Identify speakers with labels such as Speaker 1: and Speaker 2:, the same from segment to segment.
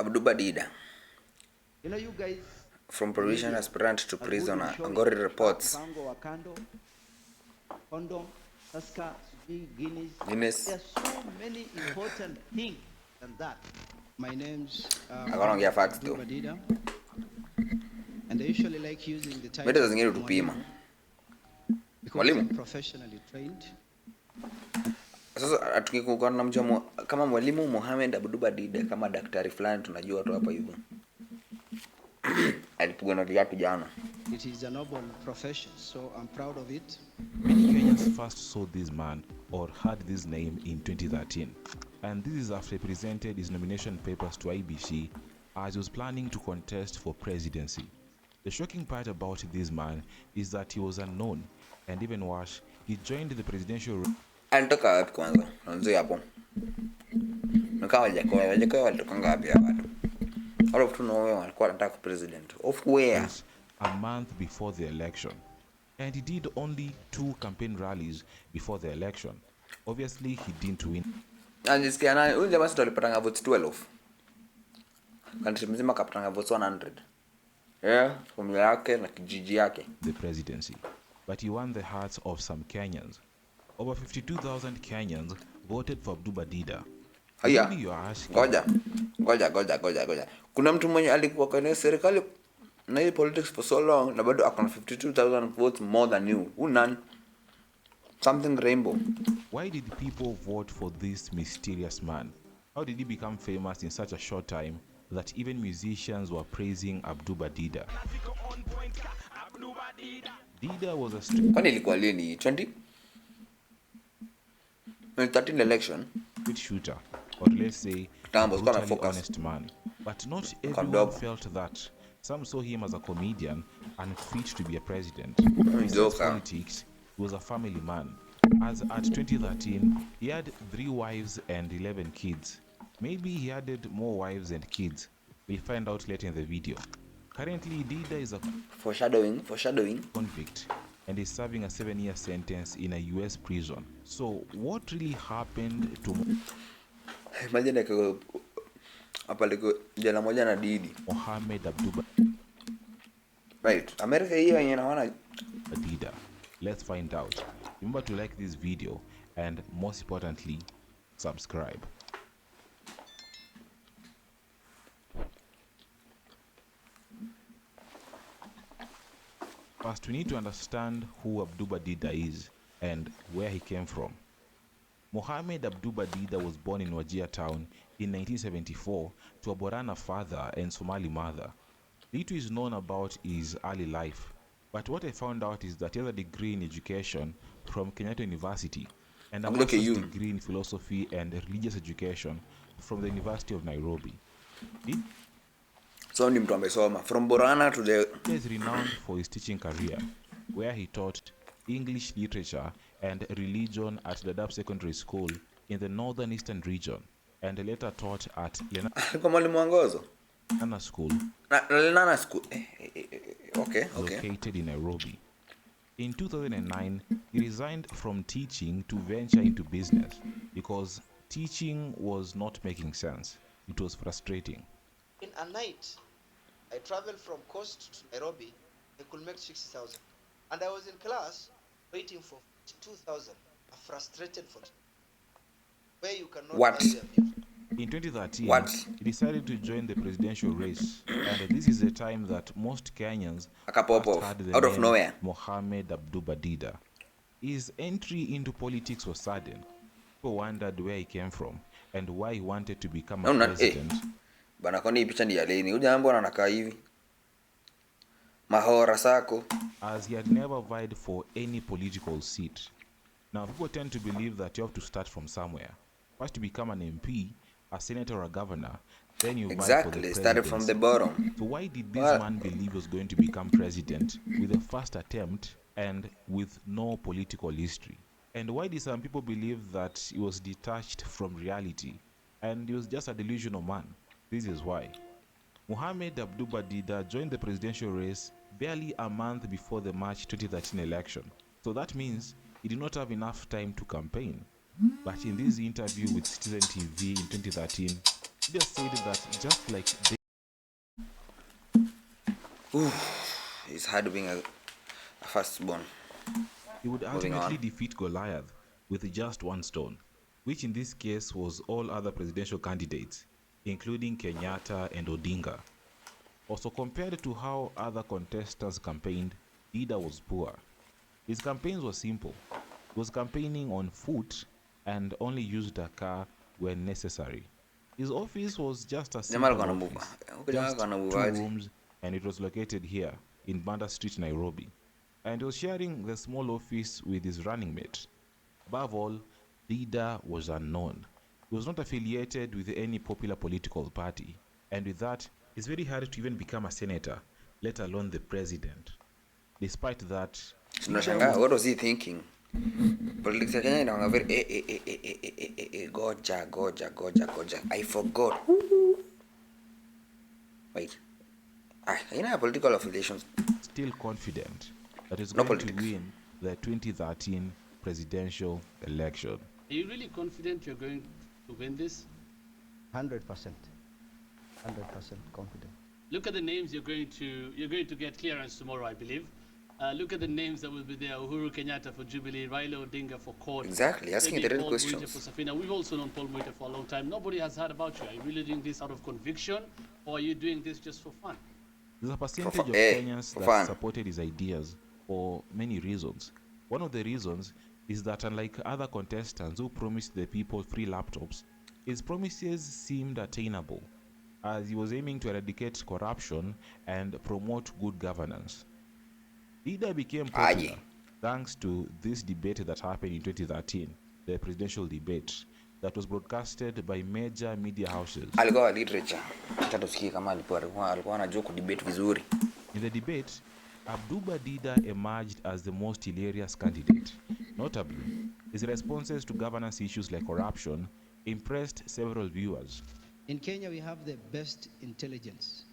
Speaker 1: Abduba Dida.
Speaker 2: You know, you guys
Speaker 1: From provision aspirant to prisoner. Angori reports.
Speaker 2: Condom, Tusker, Guinness.
Speaker 1: Guinness.
Speaker 2: There are so many important things than that.
Speaker 3: My name's
Speaker 1: Abduba
Speaker 3: Dida, and I usually like using the title
Speaker 1: Meta zingine tupima.
Speaker 3: because I'm professionally trained.
Speaker 1: Sasa tukikuwa tunamjua kama mwalimu Mohamed Abduba Dida kama daktari fulani tunajua tu hapa hivyo. Alipigwa na viatu jana.
Speaker 3: It is a noble profession, so I'm proud of it.
Speaker 4: Many Kenyans first saw this man or heard this name in 2013, and this is after he presented his nomination papers to IBC as he was planning to contest for presidency. The shocking part about this man is that he was unknown, and even worse, he joined the presidential
Speaker 1: Alitoka wapi kwanza? Anzia hapo. Nikawa Wajakoya walitoka ngapi hapa? All of to nowhere walikuwa wanataka president. Of where?
Speaker 4: A month before the election. And he did only 2 campaign rallies before the election. Obviously, he didn't win.
Speaker 1: Anjisikia nani? Huyu jamaa sio alipata votes 12. Country mzima kapata votes 100. Yeah, familia yake na kijiji yake.
Speaker 4: The presidency. But he won the hearts of some Kenyans. Over 52,000 Kenyans voted for Abduba Dida.
Speaker 1: Haya. Ngoja. Kuna mtu mwenye alikuwa kwenye serikali na hii politics for so long na bado akona 52,000 votes more than you. None. Something rainbow.
Speaker 4: Why did people vote for this mysterious man? How did he become famous in such a short time that even musicians were praising Abduba Dida? Dida was a
Speaker 1: Kwani ilikuwa lini? 2013 election
Speaker 4: shooter, or let's say a brutally honest man. But not everyone felt that. Some saw him as a comedian unfit to be a president. In politics, he was a family man, as at 2013 he had 3 wives and 11 kids. Maybe he added more wives and kids. We'll find out later in the video. Currently, Dida is a
Speaker 1: foreshadowing
Speaker 4: convict and is serving a 7-year sentence in a US prison. So what really happened to
Speaker 1: Imagine hapa liko jela moja na Didi.
Speaker 4: Mohamed Abduba
Speaker 1: Right. America hiyo yenye naona
Speaker 4: Dida. Let's find out. Remember to like this video and most importantly, subscribe. First, we need to understand who Abduba Dida is and where he came from. Mohamed Abduba Dida was born in Wajir town in 1974 to a Borana father and Somali mother. Little is known about his early life, but what I found out is that he has a degree in education from Kenyatta University and a master's degree in philosophy and religious education from the University of Nairobi.
Speaker 1: So ni mtu amesoma from Borana to the
Speaker 4: He is renowned for his teaching career, where he taught English literature and religion at the Dab Secondary School in the northern eastern region, and later taught at Lenana School, located in Nairobi. In 2009, he resigned from teaching to venture into business because teaching was not making sense. It was frustrating.
Speaker 5: In a night, I traveled from Coast to Nairobi. I could make 60,000, and I was in class waiting for 2,000. Frustrated for where you cannot
Speaker 1: what?
Speaker 4: In 2013, he decided to join the presidential race, and this is the time that most Kenyans
Speaker 1: heard the out of nowhere
Speaker 4: Mohamed Abduba Dida. His entry into politics was sudden. People wondered where he came from and why he wanted to become a president.
Speaker 1: Bana kwani picha ni ya leni? Ujambo anakaa hivi. Mahora sako.
Speaker 4: As he had never vied for any political seat. Now people tend to believe that you have to start from somewhere. First to become an MP, a senator or a governor, then you vie for the presidency.
Speaker 1: Started from the bottom.
Speaker 4: So why did this man believe he was going to become president with the first attempt and with no political history? And why did some people believe that he was detached from reality and he was just a delusional man? This is why. Mohamed Abduba Dida joined the presidential race barely a month before the March 2013 election. So that means he did not have enough time to campaign. But in this interview with Citizen TV in 2013, Dida said that just like they
Speaker 1: It's hard being a firstborn.
Speaker 4: he would
Speaker 1: Moving
Speaker 4: ultimately
Speaker 1: on.
Speaker 4: defeat Goliath with just one stone, which in this case was all other presidential candidates, including Kenyatta and Odinga. Also, compared to how other contestants campaigned, Dida was poor. His campaigns were simple. He was campaigning on foot and only used a car when necessary. His office was just a
Speaker 1: Jamaa alikuwa
Speaker 4: simple
Speaker 1: anamuva.
Speaker 4: office,
Speaker 1: Huko jamaa alikuwa
Speaker 4: just two
Speaker 1: anamuvaje?
Speaker 4: rooms, and it was located here in Banda Street, Nairobi. And he was sharing the small office with his running mate. Above all, Dida was unknown. He was not affiliated with any popular political party, and with that, it's very hard to even become a senator, let alone the president. Despite that, Dida
Speaker 1: Tunashangaa,
Speaker 4: was
Speaker 1: what was he thinking? Politics ya Kenya inakuwa very goja. I forgot. Wait. Political affiliations.
Speaker 4: still confident that he's
Speaker 1: No
Speaker 4: going to
Speaker 1: politics.
Speaker 4: win the 2013 presidential election.
Speaker 6: Are you really confident you're going to win this?
Speaker 2: 100%. 100% confident.
Speaker 6: Look at the names you're going to get clearance tomorrow, I believe. Look at the names that will be there: Uhuru Kenyatta for Jubilee, Raila Odinga for CORD.
Speaker 1: Exactly, asking
Speaker 6: maybe
Speaker 1: the real
Speaker 6: Paul Muite
Speaker 1: questions.
Speaker 6: for Safina. We've also known Paul Muite for a long time. Nobody has heard about you. Are you really doing this out of conviction, or are you doing this just for fun?
Speaker 4: There's a percentage
Speaker 1: fu-
Speaker 4: of
Speaker 1: eh,
Speaker 4: Kenyans
Speaker 1: for
Speaker 4: that
Speaker 1: fun.
Speaker 4: supported his ideas for many reasons. One of the reasons is that, unlike other contestants who promised the people free laptops, his promises seemed attainable, as he was aiming to eradicate corruption and promote good governance. Dida became popular
Speaker 1: Aye.
Speaker 4: thanks to this debate that happened in 2013, the presidential debate that was broadcasted by major media houses.
Speaker 1: Alikuwa wa literature. Hata tusikie kama alikuwa anajua kudebate vizuri.
Speaker 4: In the debate, Abduba Dida emerged as the most hilarious candidate. Notably, his responses to governance issues like corruption impressed several viewers.
Speaker 3: In Kenya, we have the best intelligence.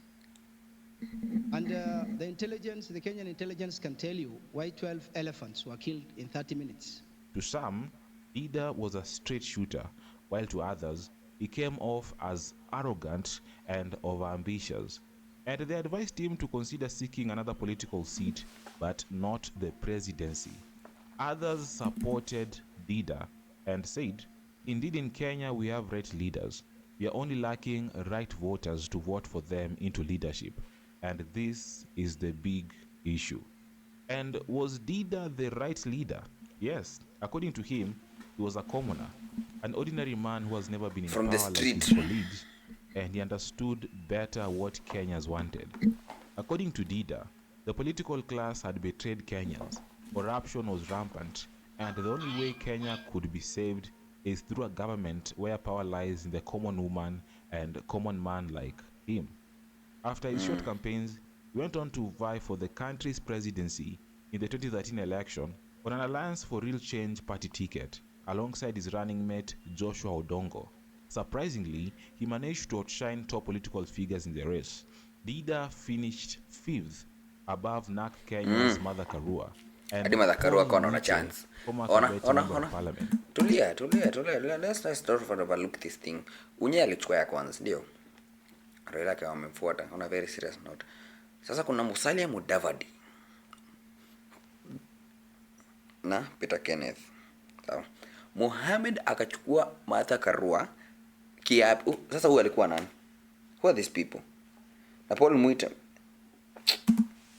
Speaker 3: And the Kenyan intelligence can tell you why 12 elephants were killed in 30 minutes.
Speaker 4: To some, Dida was a straight shooter, while to others, he came off as arrogant and overambitious. And they advised him to consider seeking another political seat, but not the presidency. Others supported Dida and said, "Indeed, in Kenya, we have right leaders. We are only lacking right voters to vote for them into leadership. And this is the big issue." And was Dida the right leader? Yes, according to him, he was a commoner, an ordinary man who has never been in
Speaker 1: From the
Speaker 4: power like his
Speaker 1: street.
Speaker 4: colleagues, and he understood better what Kenyans wanted. According to Dida, the political class had betrayed Kenyans, corruption was rampant, and the only way Kenya could be saved is through a government where power lies in the common woman and common man like him. After his short campaigns, he went on to vie for the country's presidency in the 2013 election on an Alliance for Real Change party ticket alongside his running mate Joshua Odongo. Surprisingly, he managed to outshine top political figures in the race. Dida finished 5th above NARC Kenya's Martha Karua and
Speaker 1: Hadi Martha Karua
Speaker 4: Paul
Speaker 1: akaona una
Speaker 4: Muite,
Speaker 1: chance.
Speaker 4: former
Speaker 1: Ona,
Speaker 4: cabinet
Speaker 1: ona,
Speaker 4: member
Speaker 1: ona.
Speaker 4: of parliament.
Speaker 1: Tulia. Let's not overlook this thing. Unye alichukua ya kwanza, ndio. Raila akawa amemfuata on a very serious note. Sasa kuna Musalia Mudavadi na Peter Kenneth. Sawa. Mohamed akachukua Martha Karua kiapi. Sasa huyu alikuwa nani? Who are these people? Na Paul Muite.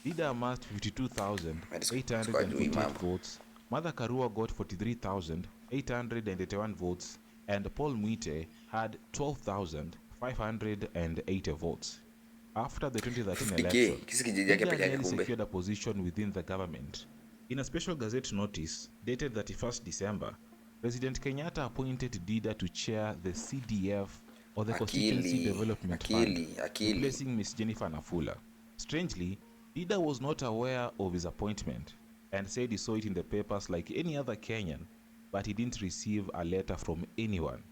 Speaker 4: Dida amassed 52,848 votes. Martha Karua got 43,881 votes, and Paul Muite had 12,580 votes. After the 2013 election,
Speaker 1: Kisi kijiji yake
Speaker 4: Dida
Speaker 1: peke yake
Speaker 4: nearly
Speaker 1: kumbe.
Speaker 4: secured a position within the government. In a special gazette notice dated 31st December, President Kenyatta appointed Dida to chair the CDF, or the Constituency Development Fund, replacing Miss Jennifer Nafula. Strangely, Dida was not aware of his appointment and said he saw it in the papers like any other Kenyan, but he didn't receive a letter from anyone.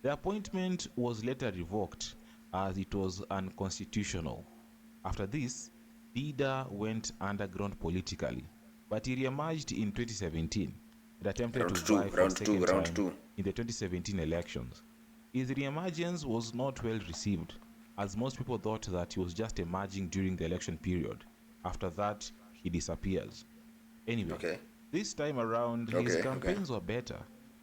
Speaker 4: The appointment was later revoked as it was unconstitutional. After this, Dida went underground politically, but he re-emerged in 2017 and attempted to vie for a second time in the 2017 elections. His reemergence was not well received, as most people thought that he was just emerging during the election period. After that, he disappears. Anyway,
Speaker 1: Okay.
Speaker 4: this time around, his
Speaker 1: Okay, okay.
Speaker 4: campaigns were better,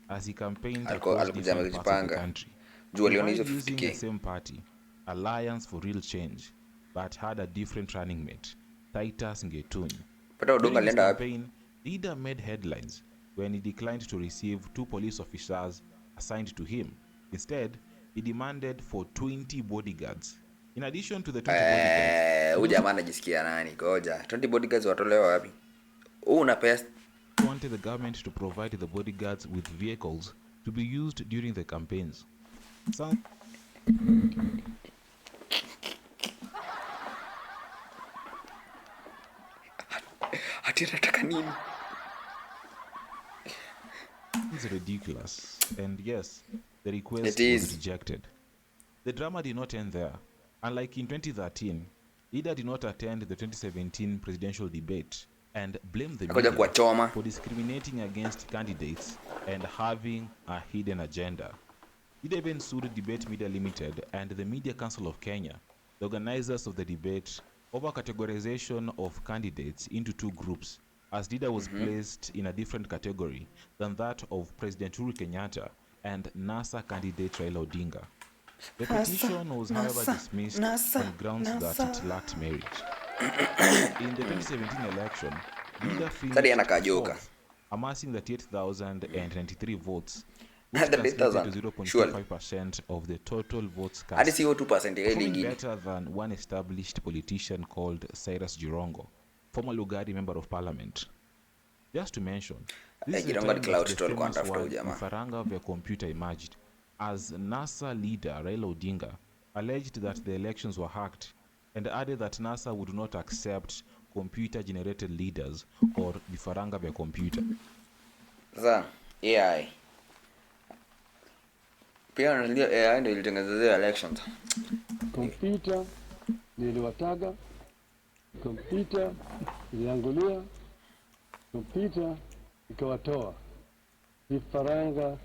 Speaker 4: as he campaigned
Speaker 1: Alikuwa
Speaker 4: across
Speaker 1: alikuja
Speaker 4: different parts of the
Speaker 1: amejipanga.
Speaker 4: country.
Speaker 1: Juu
Speaker 4: He
Speaker 1: aliona
Speaker 4: tried
Speaker 1: hizo
Speaker 4: using the
Speaker 1: 50k.
Speaker 4: same party, Alliance for Real Change, but had a different running mate, Titus Ngetuny.
Speaker 1: Pata Odonga
Speaker 4: During his
Speaker 1: alienda wapi?
Speaker 4: campaign, Leader made headlines when he declined to receive 2 police officers assigned to him. Instead, he demanded for 20 bodyguards. In addition to the 20 bodyguards,
Speaker 1: Huyu jamaa anajisikia nani? Goja. 20 bodyguards watolewa wapi? Una pesa.
Speaker 4: he wanted the government to provide the bodyguards with vehicles to be used during the campaigns. Some
Speaker 1: Ati anataka nini?
Speaker 4: It's ridiculous, and yes, the request
Speaker 1: It is.
Speaker 4: was rejected. The drama did not end there. Unlike in 2013, Ida did not attend the 2017 presidential debate and blamed the
Speaker 1: Akaja
Speaker 4: media
Speaker 1: kuwachoma.
Speaker 4: for discriminating against candidates and having a hidden agenda. Ida even sued Debate Media Limited and the Media Council of Kenya, the organizers of the debate, over categorization of candidates into 2 groups, as Dida was placed in a different category than that of President Uhuru Kenyatta and NASA candidate Raila Odinga. The petition was, however, dismissed on grounds that it lacked merit. In the 2017 election, Dida
Speaker 1: Sadi
Speaker 4: finished
Speaker 1: anakaa joka.
Speaker 4: 4th, amassing 38,093 votes, which
Speaker 1: 38,000.
Speaker 4: translated to
Speaker 1: Surely.
Speaker 4: 0.25% of the total votes
Speaker 1: Hadi
Speaker 4: cast.
Speaker 1: si 2% ile
Speaker 4: Performing
Speaker 1: ingine.
Speaker 4: better than one established politician called Cyrus Jirongo, former Lugari member of parliament. Just to mention, this is the
Speaker 1: Jirongo
Speaker 4: time
Speaker 1: ni
Speaker 4: that
Speaker 1: clout
Speaker 4: the
Speaker 1: troll kwa
Speaker 4: famous
Speaker 1: anatafuta
Speaker 4: word
Speaker 1: huyu jamaa.
Speaker 4: vifaranga vya computer emerged, as NASA leader Raila Odinga alleged that the elections were hacked and added that NASA would not accept computer-generated leaders or vifaranga vya computer.
Speaker 1: Sasa AI. Pia ndio AI ndio ilitengeneza elections.
Speaker 7: Kompyuta niliwataga, kompyuta iliangulia, kompyuta ikawatoa vifaranga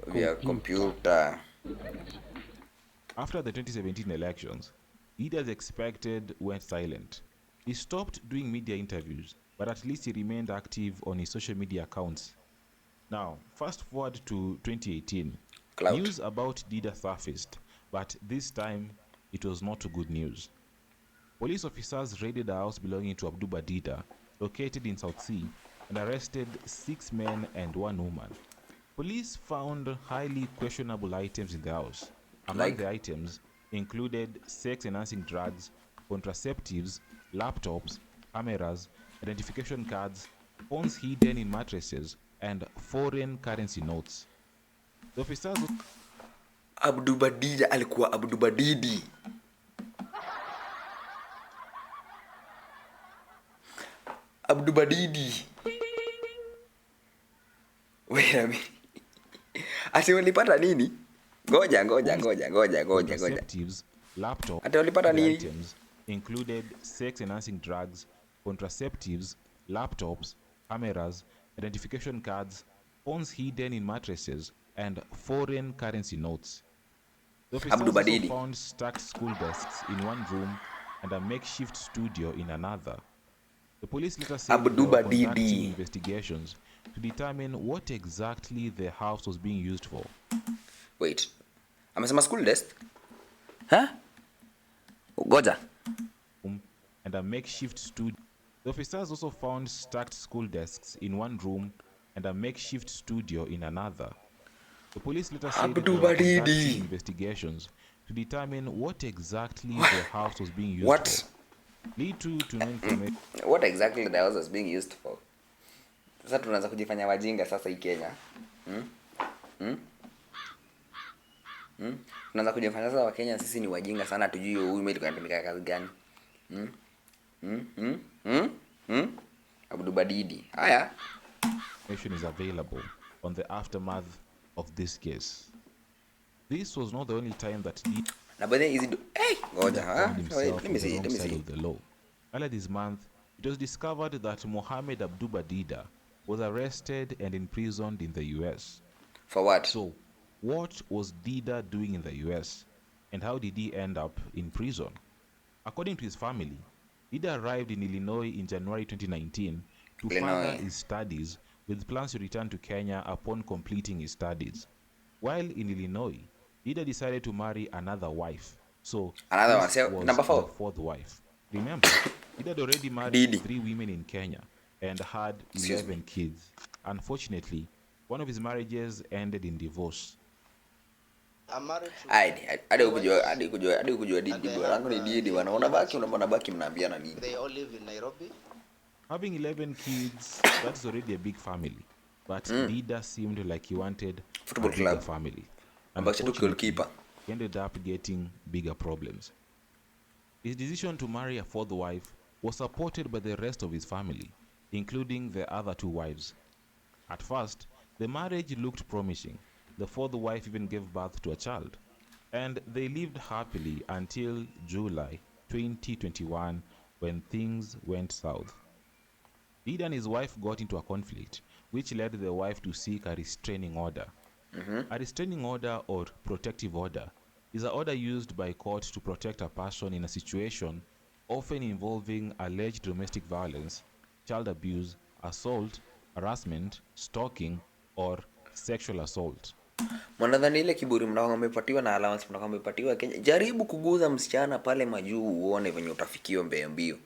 Speaker 1: Via computer.
Speaker 4: After the 2017 elections, leaders expected went silent. He stopped doing media interviews, but at least he remained active on his social media accounts. Now, fast forward to 2018.
Speaker 1: Clout.
Speaker 4: News about Dida surfaced, but this time it was not good news. Police officers raided a house belonging to Abduba Dida, located in South Sea, and arrested 6 men and 1 woman. Police found highly questionable items in the house. Among
Speaker 1: Like?
Speaker 4: the items included sex-enhancing drugs, contraceptives, laptops, cameras, identification cards, phones hidden in mattresses, and foreign currency notes. The officers
Speaker 1: Abdubadida alikuwa Abdubadidi. Abdubadidi. Wait a minute. Ati walipata nini? Ngoja.
Speaker 4: contraceptives, laptops,
Speaker 1: Ati walipata
Speaker 4: the
Speaker 1: nini?
Speaker 4: items included sex-enhancing drugs, contraceptives, laptops, cameras, identification cards, phones hidden in mattresses, and foreign currency notes. The officers also
Speaker 1: Abdubadidi.
Speaker 4: found stacked school desks in one room and a makeshift studio in another. The police later said they were
Speaker 1: Abdubadidi.
Speaker 4: conducting investigations to determine what exactly the house was being used for.
Speaker 1: Wait. Amesema school desk? Huh? Ngoja.
Speaker 4: And a makeshift studio. The officers also found stacked school desks in one room and a makeshift studio in another. The police later said they were
Speaker 1: Abdubadidi.
Speaker 4: conducting investigations to determine what exactly the house was being used
Speaker 1: What?
Speaker 4: for. Lead to no information.
Speaker 1: What exactly the house was being used for? Sasa tunaanza kujifanya wajinga sasa hii Kenya. Tunaanza kujifanya sasa Wakenya sisi ni wajinga sana, tujui huyu mimi tunatumika kazi gani. Abdubadidi. Haya.
Speaker 4: Information is available on the aftermath of this case. This was not the only time that Lee
Speaker 1: Na baadaye hizi hey, ngoja.
Speaker 4: found
Speaker 1: Wait,
Speaker 4: himself
Speaker 1: let
Speaker 4: on
Speaker 1: me
Speaker 4: the
Speaker 1: see.
Speaker 4: wrong side of the law. Earlier this month, it was discovered that Mohammed Abduba Dida was arrested and imprisoned in the US.
Speaker 1: For what?
Speaker 4: So, What was Dida doing in the US, and how did he end up in prison? According to his family, Dida arrived in Illinois in January 2019 to further
Speaker 1: Illinois.
Speaker 4: his studies with plans to return to Kenya upon completing his studies. While in Illinois, Dida decided to marry another wife. So
Speaker 1: Another one.
Speaker 4: this
Speaker 1: So
Speaker 4: was
Speaker 1: number
Speaker 4: the
Speaker 1: 4.
Speaker 4: fourth wife. Remember, Dida had already married
Speaker 1: Didi.
Speaker 4: 3 women in Kenya and had
Speaker 1: Excuse
Speaker 4: 11
Speaker 1: me.
Speaker 4: kids. Unfortunately, one of his marriages ended in divorce.
Speaker 5: I'm married to
Speaker 1: Hadi
Speaker 5: three
Speaker 1: kujua
Speaker 5: wives,
Speaker 1: hadi kujua hadi kujua
Speaker 5: and
Speaker 1: Didi
Speaker 5: I
Speaker 1: bwana
Speaker 5: have
Speaker 1: wangu ni Didi
Speaker 5: 8
Speaker 1: bwana.
Speaker 5: kids.
Speaker 1: Unabaki mnaambiana nini?
Speaker 5: They all live in Nairobi.
Speaker 4: Having 11 kids, that is already a big family. But Dida seemed like he wanted
Speaker 1: Football
Speaker 4: a bigger
Speaker 1: club.
Speaker 4: family.
Speaker 1: Ambakisha tu
Speaker 4: Unfortunately,
Speaker 1: goalkeeper.
Speaker 4: he ended up getting bigger problems. His decision to marry a fourth wife was supported by the rest of his family, including the other 2 wives. At first, the marriage looked promising. The fourth wife even gave birth to a child. And they lived happily until July 2021 when things went south. Dida and his wife got into a conflict, which led the wife to seek a restraining order. A restraining order or protective order is an order used by court to protect a person in a situation often involving alleged domestic violence, child abuse, assault, harassment, stalking, or sexual assault.
Speaker 1: Mwanadhani ile kiburi mnakuwa mmepatiwa na allowance mnakuwa mmepatiwa Kenya. Jaribu kuguza msichana pale majuu uone venye utafikiwa mbio.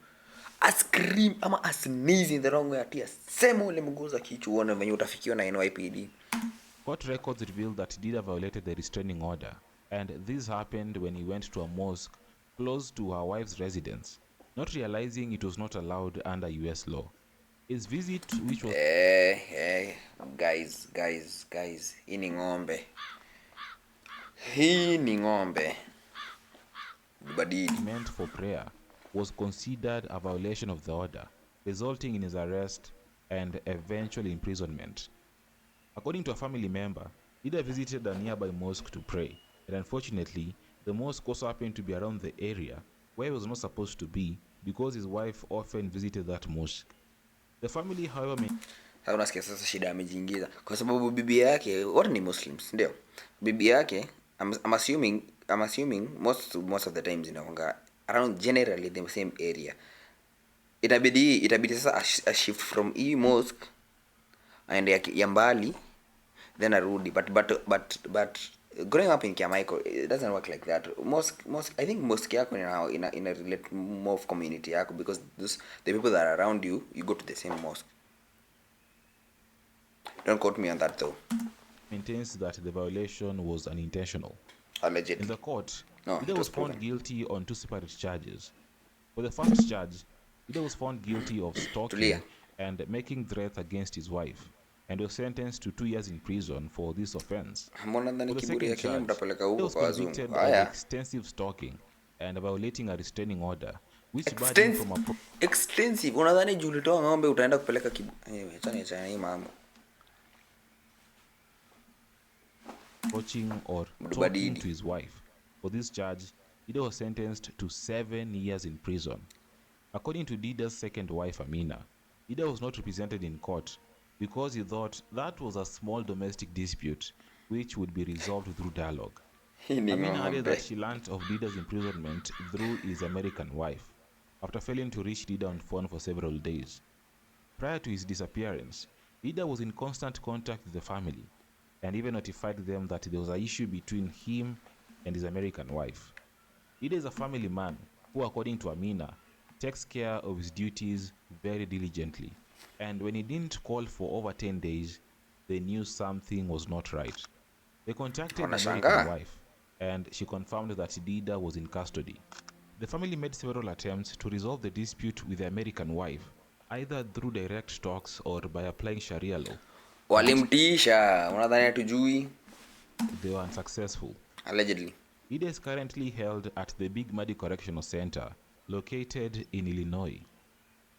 Speaker 1: A scream ama a sneeze in the wrong way atia. Sema ule mguza kichwa uone venye utafikiwa na NYPD.
Speaker 4: Court records reveal that Dida violated the restraining order, and this happened when he went to a mosque close to her wife's residence, not realizing it was not allowed under US law. His visit, which was
Speaker 1: Guys, hii ni ng'ombe. Hii ni ng'ombe. Badili.
Speaker 4: meant for prayer, was considered a violation of the order, resulting in his arrest and eventual imprisonment. According to a family member, Dida visited a nearby mosque to pray, and unfortunately, the mosque also happened to be around the area where he was not supposed to be because his wife often visited that mosque. The family, however,
Speaker 1: Sasa unasikia sasa shida amejiingiza kwa sababu bibi yake wote ni Muslims, ndio. Bibi yake I'm assuming most of the times inakuanga around generally the same area. Itabidi sasa a shift from hii mosque aende ya mbali then arudi but growing up in Kiamaiko it doesn't work like that. Mosque I think mosque yako ina relate more of community yako because the people that are around you go to the same mosque. Don't quote me on that though.
Speaker 4: maintains that the violation was unintentional.
Speaker 1: Allegedly.
Speaker 4: In the court,
Speaker 1: No,
Speaker 4: Dida
Speaker 1: it
Speaker 4: was
Speaker 1: was
Speaker 4: found
Speaker 1: proven.
Speaker 4: guilty on 2 separate charges. For the first charge, Dida was found guilty of stalking
Speaker 1: Tulia.
Speaker 4: and making threats against his wife, and was sentenced to 2 years in prison for this offense.
Speaker 1: Mbona ndani
Speaker 4: For the
Speaker 1: kiburi ya
Speaker 4: second
Speaker 1: Kenya
Speaker 4: charge,
Speaker 1: mtapeleka
Speaker 4: Dida
Speaker 1: huko
Speaker 4: was
Speaker 1: kwa wazungu?
Speaker 4: convicted of
Speaker 1: Haya.
Speaker 4: extensive stalking and violating a restraining order, which barred him from
Speaker 1: Extensive. Unadhani juu ulitoa ng'ombe utaenda kupeleka achana hii mambo.
Speaker 4: approaching or talking to his wife. For this charge, Dida was sentenced to 7 years in prison. According to Dida's second wife, Amina, Dida was not represented in court because he thought that was a small domestic dispute which would be resolved through dialogue.
Speaker 1: Hii ni
Speaker 4: Amina added that
Speaker 1: ng'ombe.
Speaker 4: she learned of Dida's imprisonment through his American wife after failing to reach Dida on phone for several days. Prior to his disappearance, Dida was in constant contact with the family and even notified them that there was an issue between him and his American wife. Dida is a family man who, according to Amina, takes care of his duties very diligently, and when he didn't call for over 10 days, they knew something was not right. They contacted the American
Speaker 1: Wanashangaa.
Speaker 4: wife, and she confirmed that Dida was in custody. The family made several attempts to resolve the dispute with the American wife, either through direct talks or by applying Sharia law.
Speaker 1: Walimtisha. Unadhani hatujui?
Speaker 4: They were unsuccessful.
Speaker 1: Allegedly.
Speaker 4: Dida is currently held at the Big Muddy Correctional Center, located in Illinois.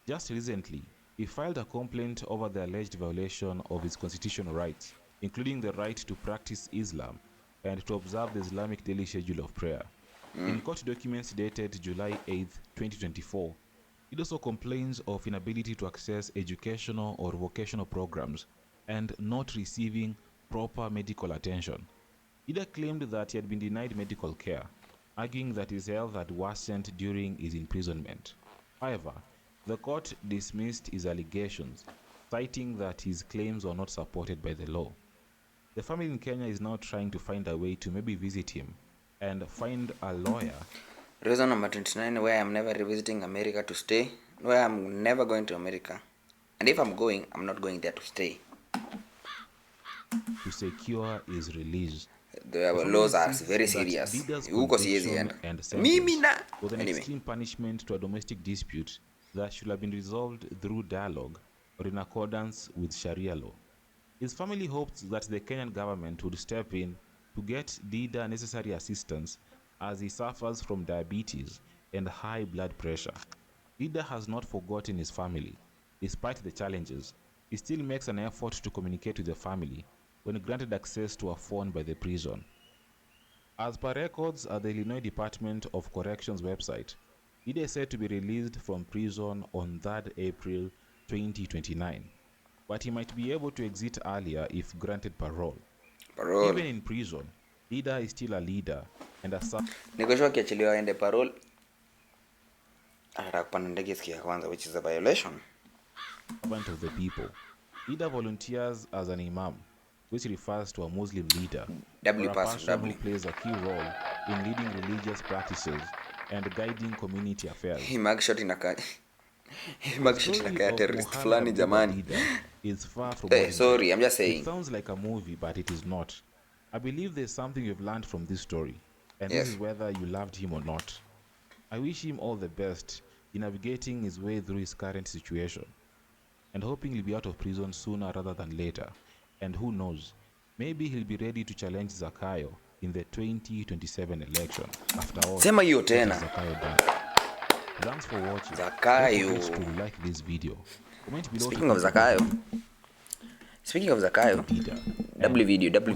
Speaker 4: Just recently, he filed a complaint over the alleged violation of his constitutional rights, including the right to practice Islam and to observe the Islamic daily schedule of prayer. In court documents dated July 8, 2024, it also complains of inability to access educational or vocational programs and not receiving proper medical attention. Dida claimed that he had been denied medical care, arguing that his health had worsened during his imprisonment. However, the court dismissed his allegations, citing that his claims were not supported by the law. The family in Kenya is now trying to find a way to maybe visit him and find a lawyer.
Speaker 1: Reason number 29, why I'm never revisiting America to stay. Why I'm never going to America. And if I'm going, I'm not going there to stay.
Speaker 4: To secure his release.
Speaker 1: The laws are very serious. Huko siwezi enda. Mimi na.
Speaker 4: Was an extreme punishment to a domestic dispute that should have been resolved through dialogue or in accordance with Sharia law. His family hoped that the Kenyan government would step in to get Dida necessary assistance as he suffers from diabetes and high blood pressure. Dida has not forgotten his family. Despite the challenges, he still makes an effort to communicate with the family when granted access to a phone by the prison. As per records at the Illinois Department of Corrections website, Dida is said to be released from prison on 3rd April 2029, but he might be able to exit earlier if granted parole. Even in prison, Dida is still a leader and a
Speaker 1: Niko akiachiliwa aende parole anataka kupanda ndege siku ya kwanza, which is a violation.
Speaker 4: Servant of the people. Dida volunteers as an imam, which refers to a Muslim leader, or a person who plays a key role in leading religious practices and guiding community affairs.
Speaker 1: He mugshot inaka terrorist fulani jamani.
Speaker 4: Is far from
Speaker 1: sorry, I'm just saying.
Speaker 4: It sounds like a movie, but it is not. I believe there's something you've learned from this story, and this is whether you loved him or not. I wish him all the best in navigating his way through his current situation, and hoping he'll be out of prison sooner rather than later. And who knows, maybe he'll be ready to challenge Zakayo in the 2027 election. After all,
Speaker 1: sema hiyo tena.
Speaker 4: Zakayo done. Thanks for watching.
Speaker 1: Zakayo.
Speaker 4: Don't forget to like this video. Comment below.
Speaker 1: Speaking of Zakayo,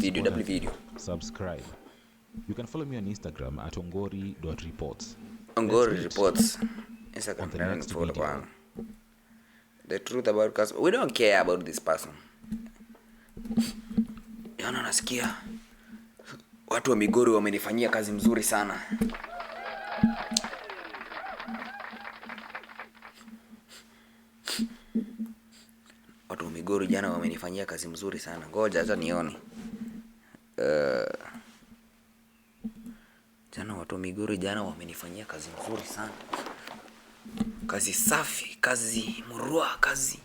Speaker 1: double video.
Speaker 4: Subscribe. You can follow me on Instagram at ongori.reports.
Speaker 1: Ongori reports. Instagram
Speaker 4: the next video.
Speaker 1: The truth about cause we don't care about this person. Yana nasikia watu wa Migori wamenifanyia kazi mzuri sana. Watu wa Migori jana wamenifanyia kazi mzuri sana. Ngoja acha nione. Jana watu wa Migori jana wamenifanyia kazi mzuri sana. Kazi safi, kazi murua, kazi